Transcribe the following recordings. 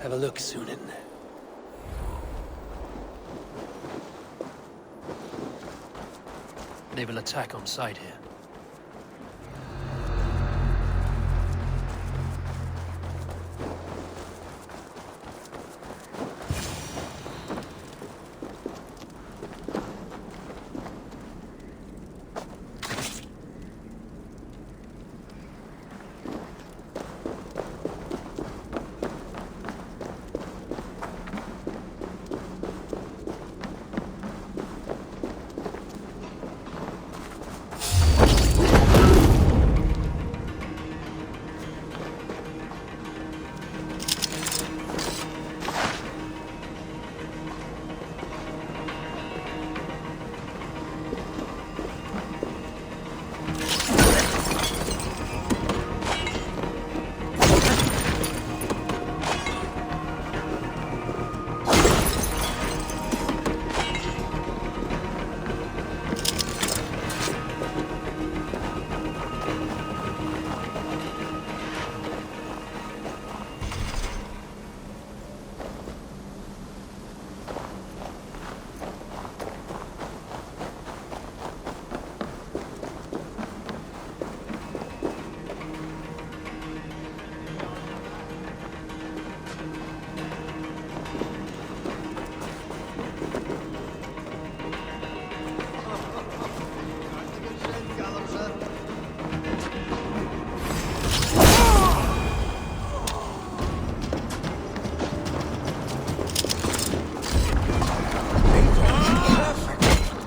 Have a look, Sunan. They will attack on sight here.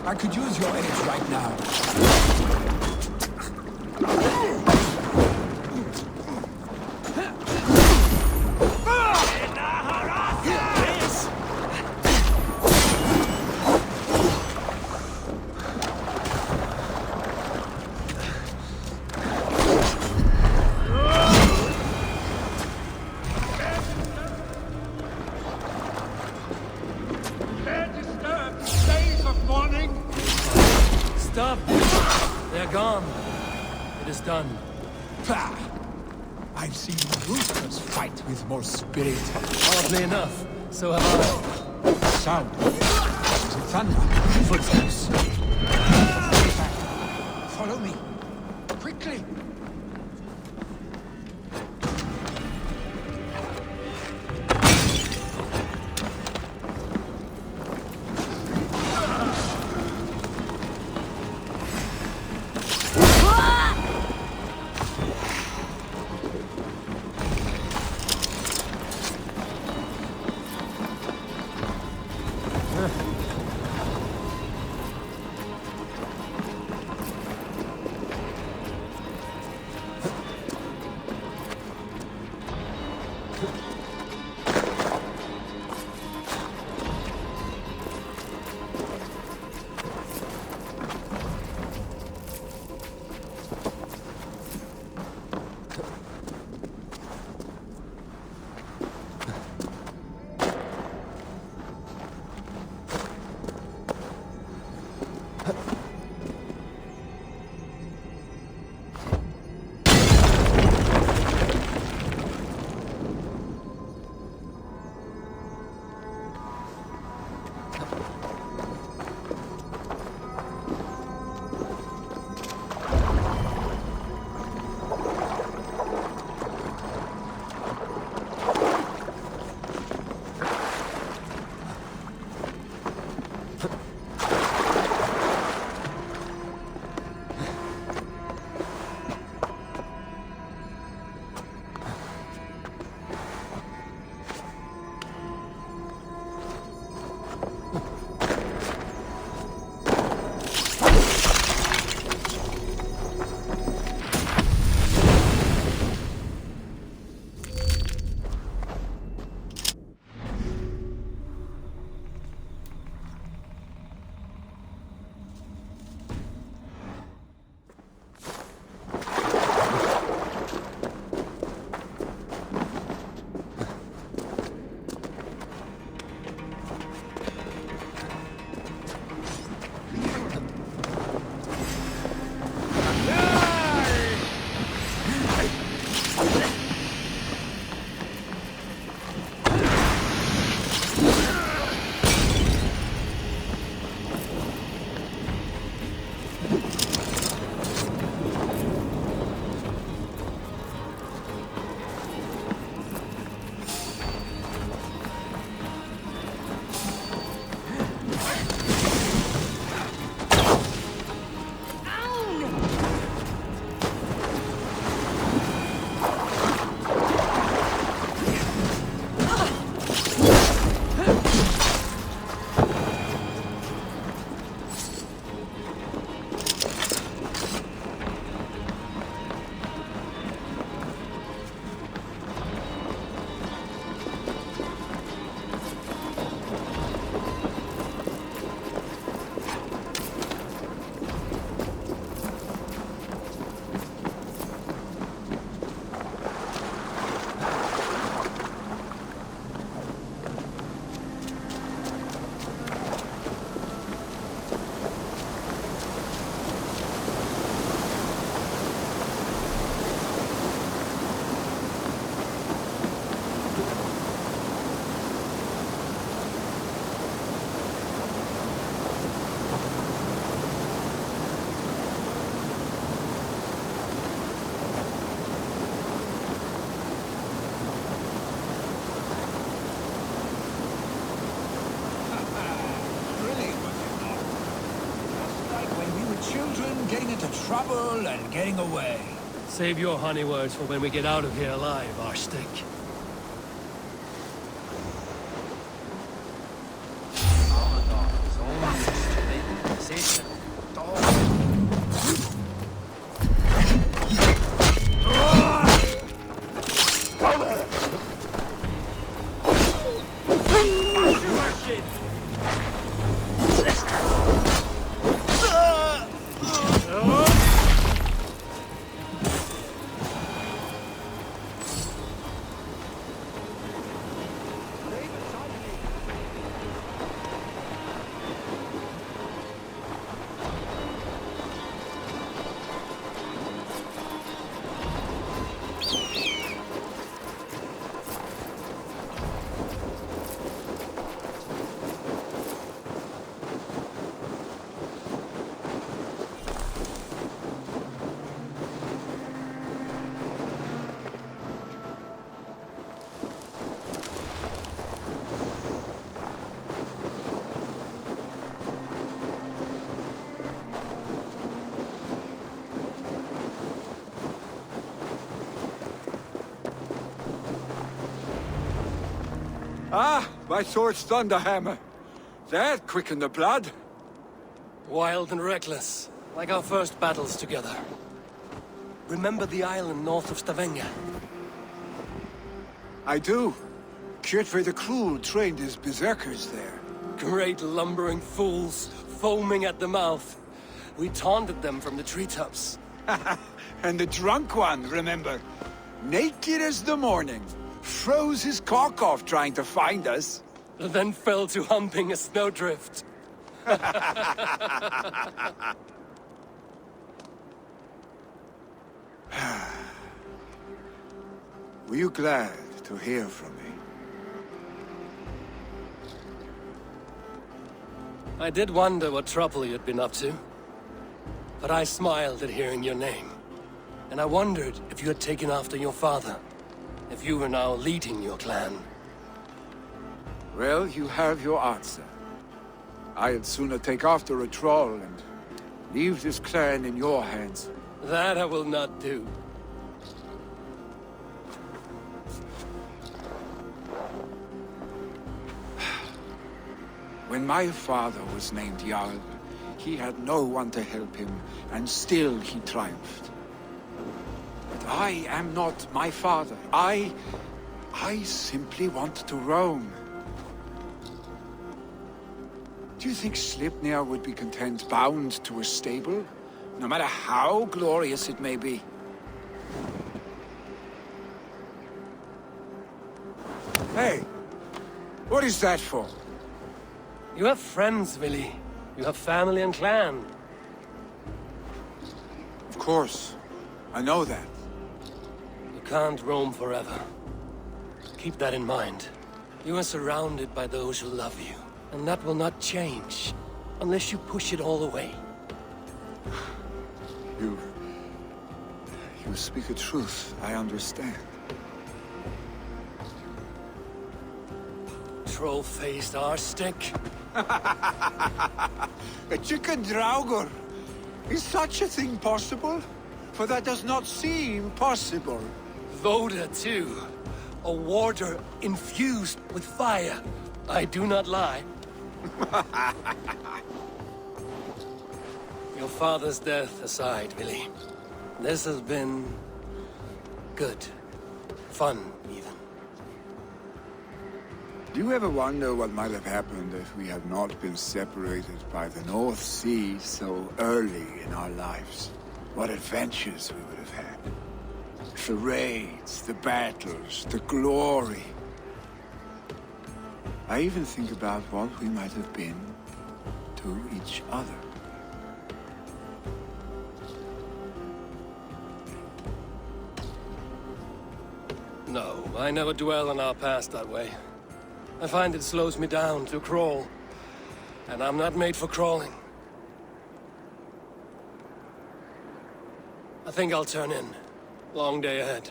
I could use your aid right now. Stop! They're gone. It is done. Pah! I've seen roosters fight with more spirit. Hardly enough. So have I. Sound. Is it thunder? Footsteps. Follow me. Quickly. trouble and getting away. Save your honey words for when we get out of here alive, Arstick. Ah, my sword's thunderhammer. That quickened the blood. Wild and reckless, like our first battles together. Remember the island north of Stavanger? I do. Kjotve the Cruel trained his berserkers there. Great lumbering fools, foaming at the mouth. We taunted them from the treetops. And the drunk one, remember? Naked as the morning. Froze his cock off trying to find us. Then fell to humping a snowdrift. Were you glad to hear from me? I did wonder what trouble you'd been up to. But I smiled at hearing your name. And I wondered if you had taken after your father. If you were now leading your clan. Well, you have your answer. I'd sooner take after a troll and leave this clan in your hands. That I will not do. When my father was named Jarl, he had no one to help him, and still he triumphed. But I am not my father. I simply want to roam. Do you think Sleipnir would be content bound to a stable, no matter how glorious it may be? Hey, what is that for? You have friends, Willy. You have family and clan. Of course, I know that. You can't roam forever. Keep that in mind. You are surrounded by those who love you, and that will not change unless you push it all away. You speak a truth, I understand. Troll-faced Arstick. A chicken Draugr! Is such a thing possible? For that does not seem possible. Voda, too. A warder infused with fire. I do not lie. Your father's death aside, Willy. This has been... good. Fun, even. Do you ever wonder what might have happened if we had not been separated by the North Sea so early in our lives? What adventures we would have had. The raids, the battles, the glory. I even think about what we might have been to each other. No, I never dwell on our past that way. I find it slows me down to crawl. And I'm not made for crawling. I think I'll turn in. Long day ahead.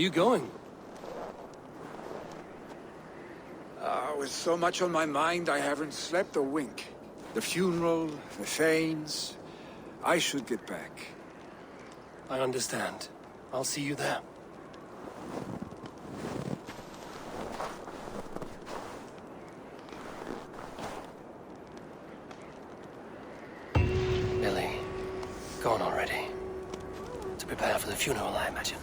you going? With so much on my mind, I haven't slept a wink. The funeral, the Thanes... I should get back. I understand. I'll see you there. Billy, gone already. To prepare for the funeral, I imagine.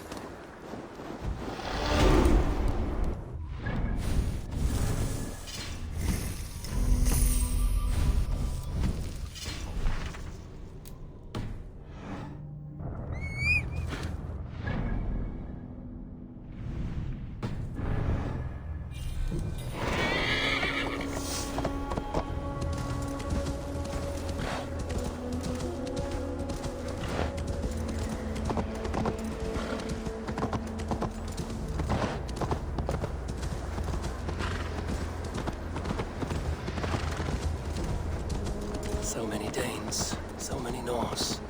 So many Danes, so many Norse.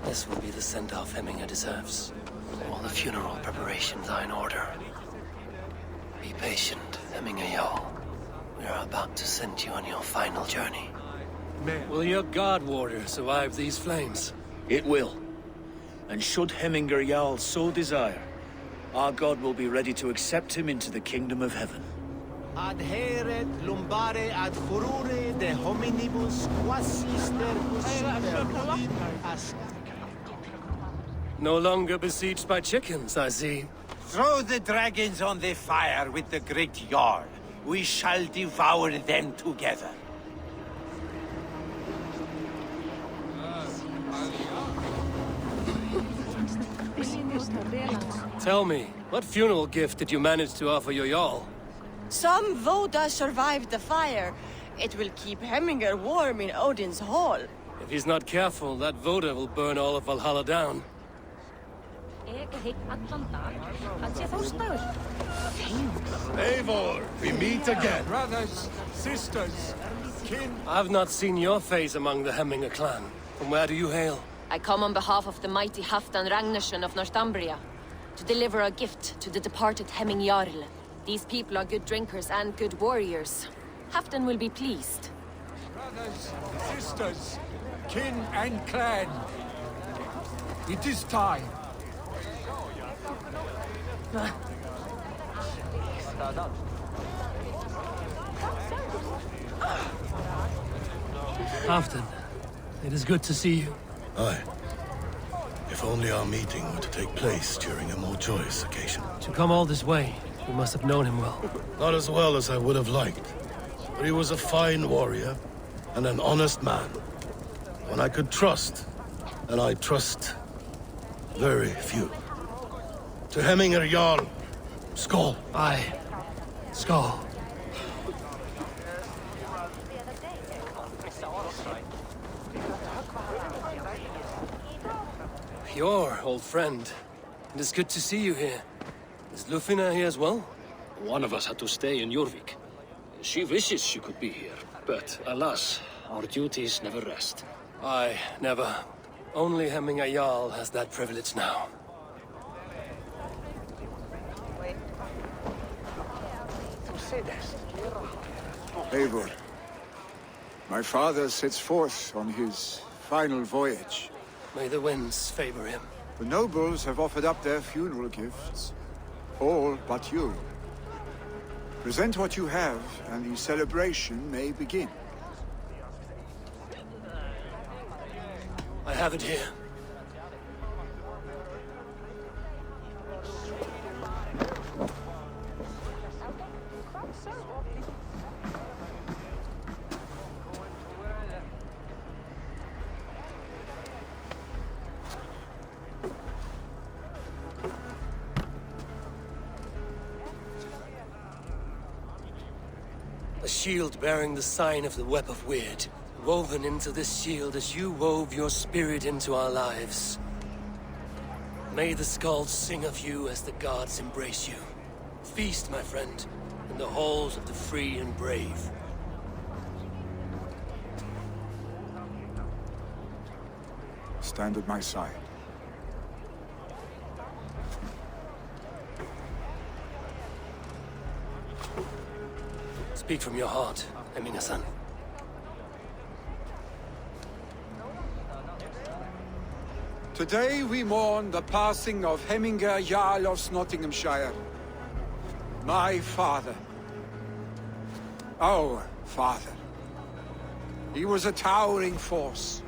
This will be the send-off Hemminger deserves. All the funeral preparations are in order. Be patient, Hemminger Jarl. We are about to send you on your final journey. Will your God Warder survive these flames? It will. And should Hemminger Jarl so desire, our God will be ready to accept him into the kingdom of heaven. Adheret lumbare ad furore de hominibus quasi stercus No longer besieged by chickens, I see. Throw the dragons on the fire with the great Jarl. We shall devour them together. Tell me, what funeral gift did you manage to offer your Jarl? Some Voda survived the fire. It will keep Hemminger warm in Odin's hall. If he's not careful, that Voda will burn all of Valhalla down. Eivor, we meet again. Brothers, sisters, kin... I've not seen your face among the Hemminger clan. From where do you hail? I come on behalf of the mighty Halfdan Ragnarsson of Northumbria to deliver a gift to the departed Hemming Jarl. These people are good drinkers and good warriors. Halfdan will be pleased. Brothers, sisters, kin and clan. It is time. Halfdan, it is good to see you. Aye. If only our meeting were to take place during a more joyous occasion. To come all this way, you must have known him well. Not as well as I would have liked. But he was a fine warrior and an honest man. One I could trust, and I trust very few. To Hemminger Jarl, Skål. Aye. Skål. Your old friend. It is good to see you here. Is Lufina here as well? One of us had to stay in Jorvik. She wishes she could be here, but alas, our duties never rest. Aye, never. Only Hemminger Jarl has that privilege now. Eivor, my father sets forth on his final voyage. May the winds favor him. The nobles have offered up their funeral gifts. All but you. Present what you have, and the celebration may begin. I have it here. A shield bearing the sign of the Web of Weird. Woven into this shield as you wove your spirit into our lives. May the skalds sing of you as the gods embrace you. Feast, my friend, in the halls of the free and brave. Stand at my side. Speak from your heart, Eivor. Today we mourn the passing of Hemminger Jarl of Nottinghamshire. My father. Our father. He was a towering force.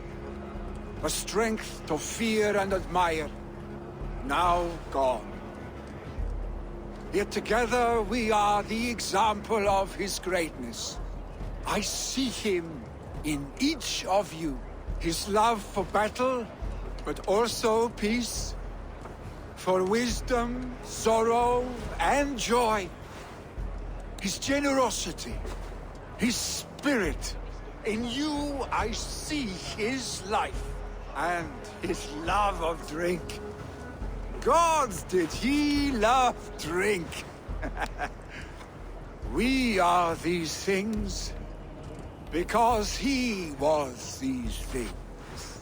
A strength to fear and admire. Now gone. Yet together we are the example of his greatness. I see him in each of you. His love for battle, but also peace. For wisdom, sorrow, and joy. His generosity. His spirit. In you I see his life. And his love of drink. Gods, did he love drink! We are these things because he was these things.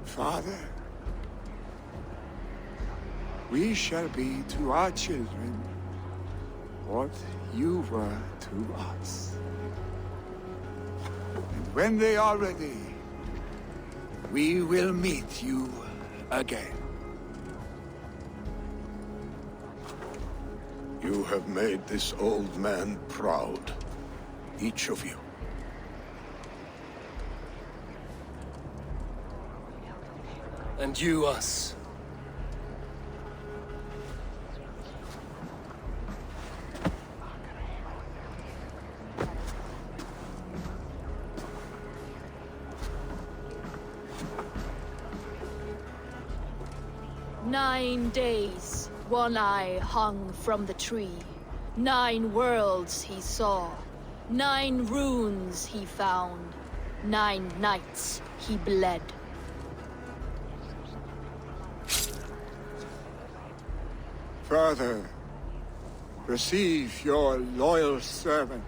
Father, we shall be to our children what you were to us. And when they are ready, we will meet you again. You have made this old man proud. Each of you. And you us. "9 days, One Eye hung from the tree. 9 worlds he saw. 9 runes he found. 9 nights he bled." Father, receive your loyal servant.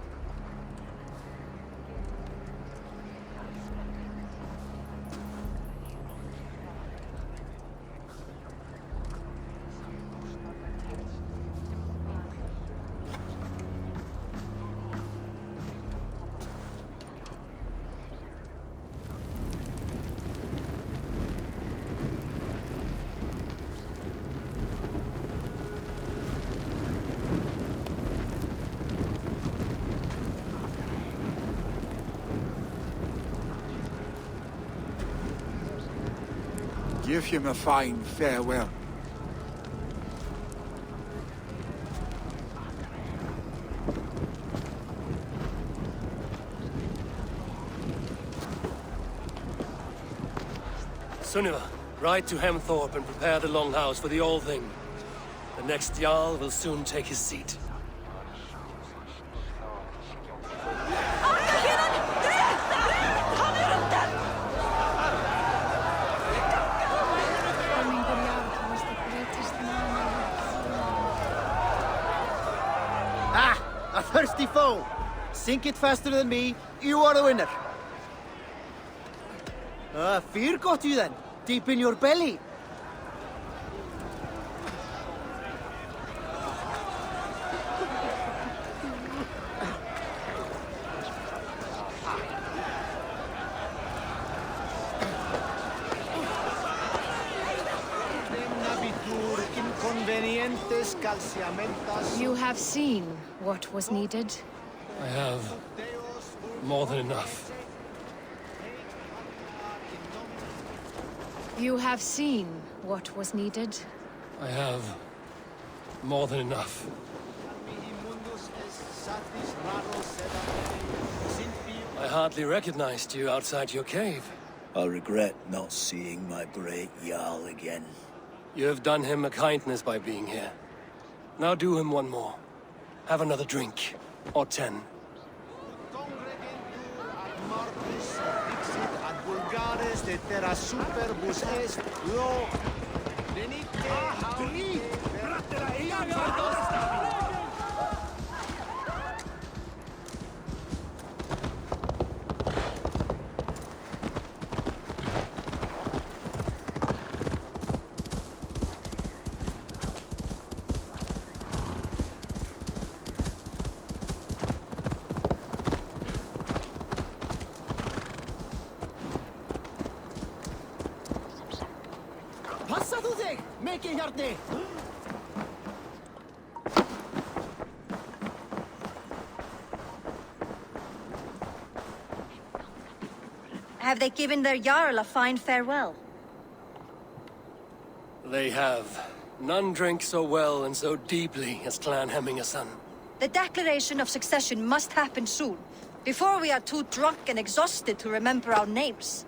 Give him a fine farewell. Sunniva, ride to Hemthorpe and prepare the Longhouse for the All Thing. The next Jarl will soon take his seat. A thirsty foe! Sink it faster than me, you are the winner! Fear got you then, deep in your belly! You have seen what was needed. I have more than enough. You have seen what was needed. I have more than enough. I hardly recognized you outside your cave. I regret not seeing my great Jarl again. You have done him a kindness by being here. Now do him one more. Have another drink. Or 10. þú þig, mikið hjarni! Have they given their Jarl a fine farewell? They have. None drink so well and so deeply as Clan Hemmingerson. The declaration of succession must happen soon, before we are too drunk and exhausted to remember our names.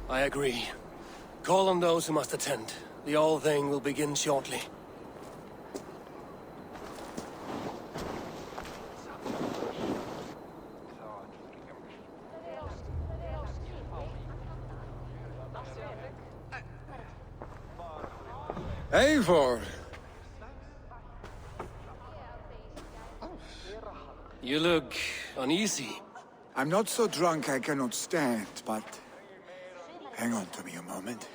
I agree. Call on those who must attend. The All-Thing will begin shortly. Eivor! You look uneasy. I'm not so drunk I cannot stand, but... hang on to me a moment.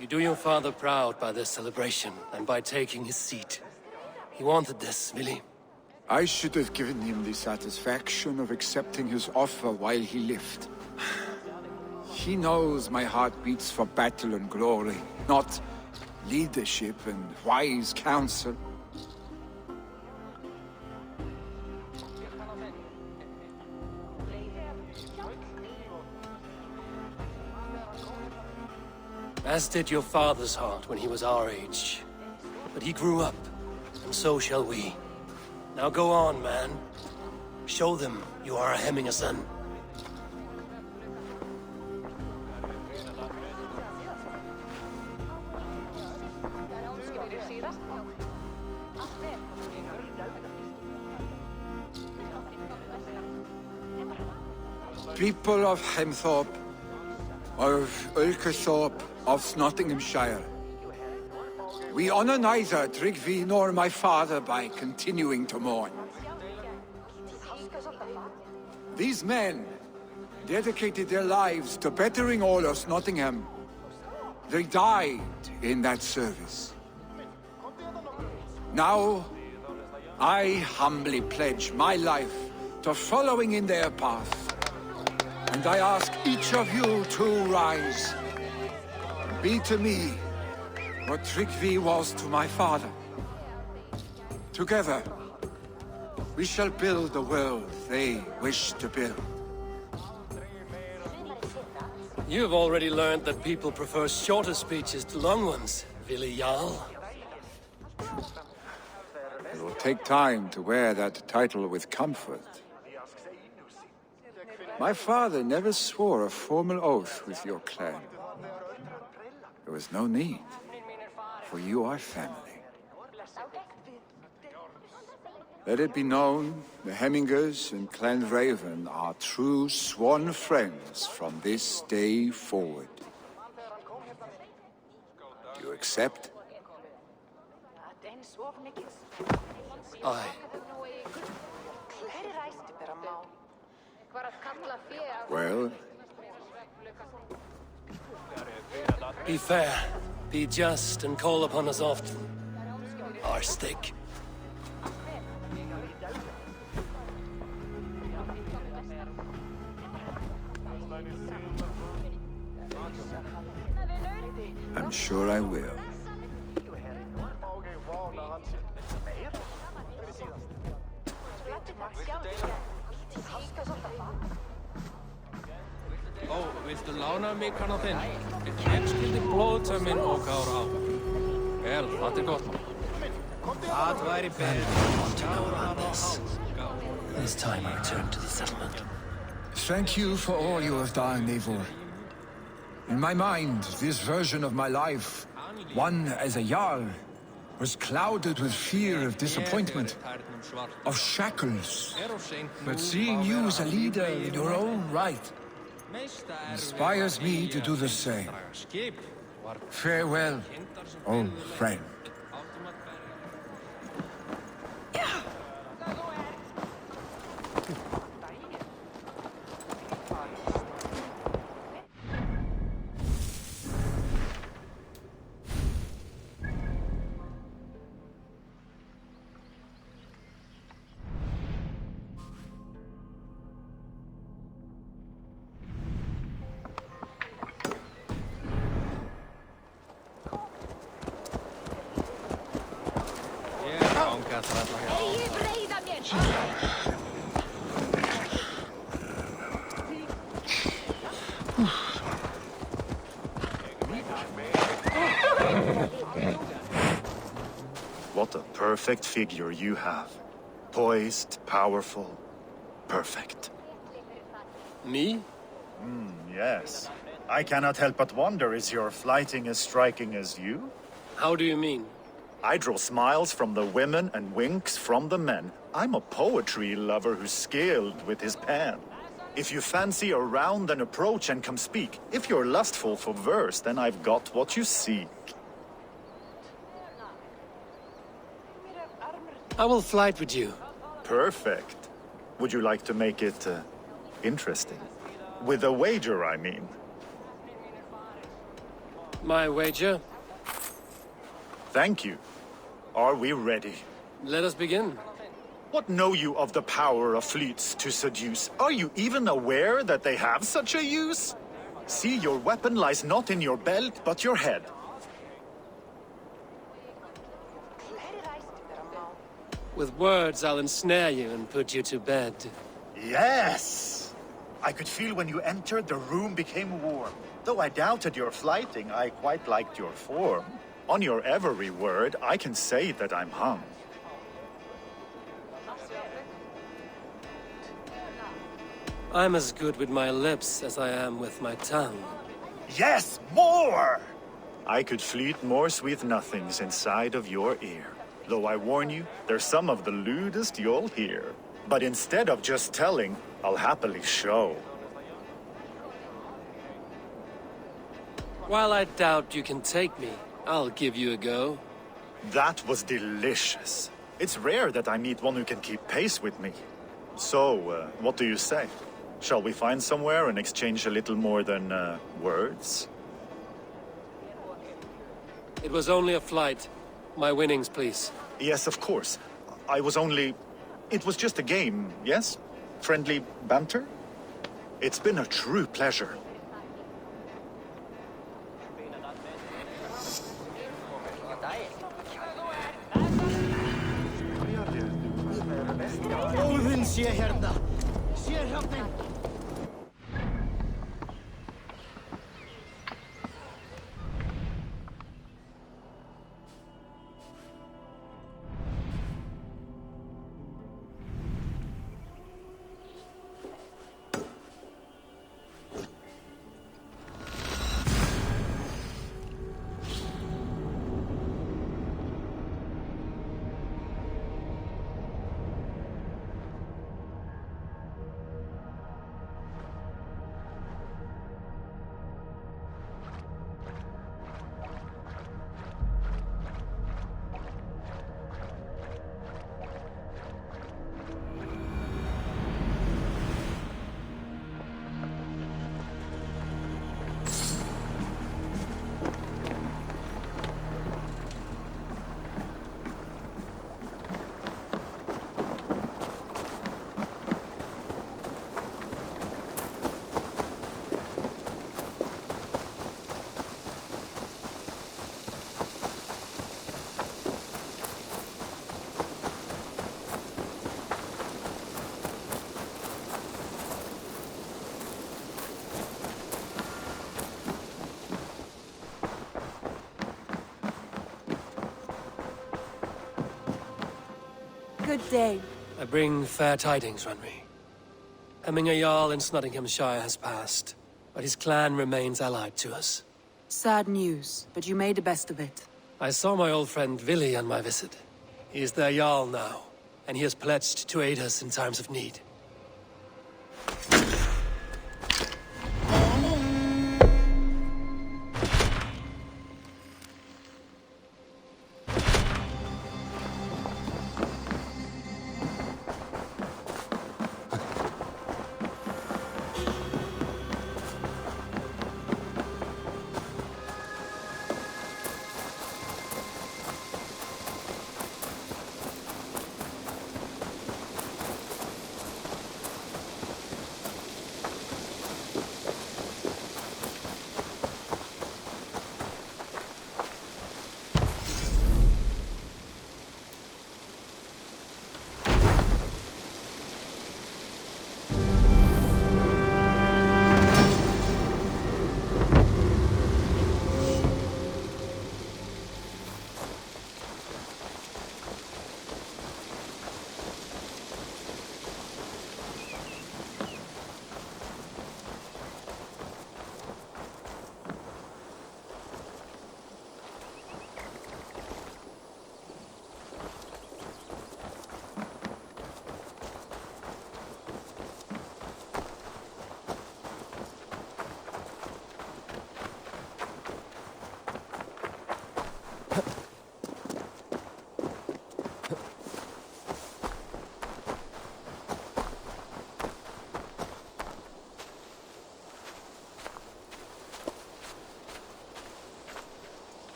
You do your father proud by this celebration, and by taking his seat. He wanted this, Willy. I should have given him the satisfaction of accepting his offer while he lived. He knows my heart beats for battle and glory, not leadership and wise counsel. As did your father's heart when he was our age. But he grew up, and so shall we. Now go on, man. Show them you are a Hemmingerson. People of Hemthorpe, of Ulkerthorpe, of Nottinghamshire. We honor neither Tryggvi nor my father by continuing to mourn. These men dedicated their lives to bettering all of Nottingham. They died in that service. Now, I humbly pledge my life to following in their path. And I ask each of you to rise. Be to me what Tryggvi was to my father. Together, we shall build the world they wish to build. You've already learned that people prefer shorter speeches to long ones, Willy Jarl. It will take time to wear that title with comfort. My father never swore a formal oath with your clan. There was no need, for you are family. Let it be known, the Hemmingers and Clan Raven are true sworn friends from this day forward. Do you accept? Aye. Well, Be fair, be just, and call upon us often. Our stick. I'm sure I will. Ó, viltu lána mig kann á þinn? Ég skildi blóðtömmin og gára á. Vel, það gott mál. Það væri betur. This time I return to the settlement. Thank you for all you have done, Eivor. In my mind, this version of my life, one as a Jarl, was clouded with fear of disappointment, of shackles. But seeing you as a leader in your own right inspires me to do the same. Farewell, old friend. ætlar alla hér. What a perfect figure you have. Poised, powerful, perfect. Me? Yes. I cannot help but wonder, is your flighting as striking as you? How do you mean? I draw smiles from the women and winks from the men. I'm a poetry lover who's skilled with his pen. If you fancy a round, then approach and come speak. If you're lustful for verse, then I've got what you seek. I will flight with you. Perfect. Would you like to make it interesting? With a wager, I mean. My wager? Thank you. Are we ready? Let us begin. What know you of the power of fleets to seduce? Are you even aware that they have such a use? See, your weapon lies not in your belt, but your head. With words, I'll ensnare you and put you to bed. Yes! I could feel when you entered, the room became warm. Though I doubted your flighting, I quite liked your form. On your every word, I can say that I'm hung. I'm as good with my lips as I am with my tongue. Yes, more! I could fleet more sweet nothings inside of your ear. Though I warn you, they're some of the lewdest you'll hear. But instead of just telling, I'll happily show. While I doubt you can take me, I'll give you a go. That was delicious. It's rare that I meet one who can keep pace with me. So, what do you say? Shall we find somewhere and exchange a little more than, words? It was only a flight. My winnings, please. Yes, of course. It was just a game, yes? Friendly banter? It's been a true pleasure. Óðinn sé hérna. Sérhjálpin. Good day. I bring fair tidings, Runry. Hemminger Jarl in Nottinghamshire has passed, but his clan remains allied to us. Sad news, but you made the best of it. I saw my old friend Vili on my visit. He is their Jarl now, and he has pledged to aid us in times of need.